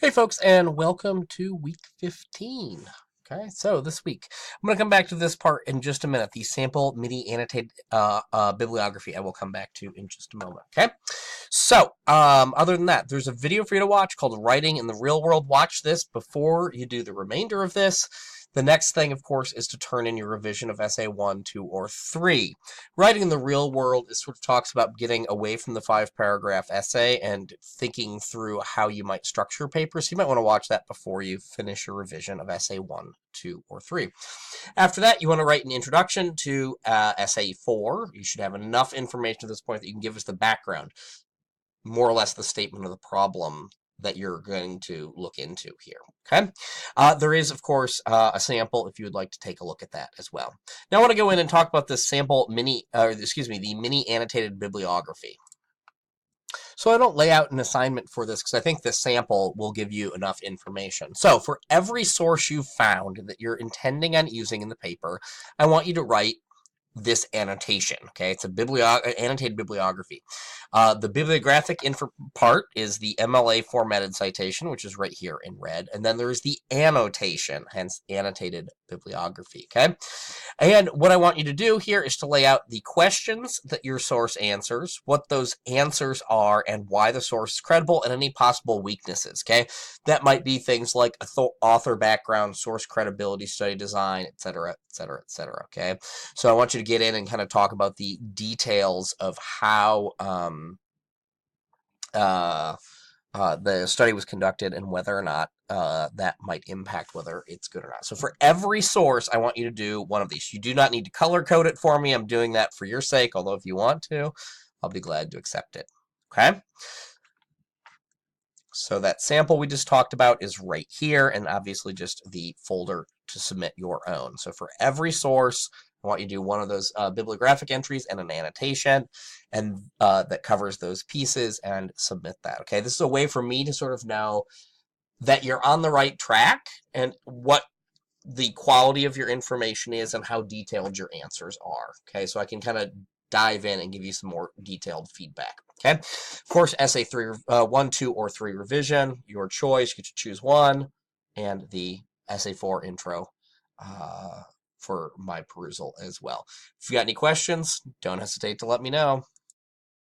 Hey, folks, and welcome to week 15. Okay, so this week, I'm going to come back to this part in just a minute. The sample mini annotated bibliography I will come back to in just a moment. Okay, so other than that, there's a video for you to watch called Writing in the Real World. Watch this before you do the remainder of this. The next thing, of course, is to turn in your revision of essay 1, 2, or 3. Writing in the real world is sort of talks about getting away from the 5-paragraph essay and thinking through how you might structure a paper. So you might want to watch that before you finish your revision of essay 1, 2, or 3. After that, you want to write an introduction to essay 4. You should have enough information at this point that you can give us the background, more or less the statement of the problem that you're going to look into here. Okay, there is, of course, a sample if you would like to take a look at that as well. Now I want to go in and talk about this sample the mini annotated bibliography. So I don't lay out an assignment for this because I think this sample will give you enough information. So for every source you've found that you're intending on using in the paper, I want you to write this annotation. Okay, it's a annotated bibliography. The bibliographic info part is the MLA formatted citation, which is right here in red, and then there's the annotation, hence annotated bibliography. Okay, and what I want you to do here is to lay out the questions that your source answers, what those answers are, and why the source is credible, and any possible weaknesses. Okay, that might be things like author background, source credibility, study design, etc., etc., etc. Okay, so I want you to get in and kind of talk about the details of how the study was conducted and whether or not that might impact whether it's good or not. So for every source, I want you to do one of these. You do not need to color code it for me. I'm doing that for your sake, although if you want to, I'll be glad to accept it. Okay? So that sample we just talked about is right here, and obviously just the folder to submit your own. So for every source, I want you to do one of those bibliographic entries and an annotation, and that covers those pieces, and submit that. Okay, this is a way for me to sort of know that you're on the right track and what the quality of your information is and how detailed your answers are. Okay, so I can kind of dive in and give you some more detailed feedback. Okay, of course, essay 1, 2, or 3 revision, your choice. You get to choose one, and the essay 4 intro for my perusal as well. If you got any questions, don't hesitate to let me know.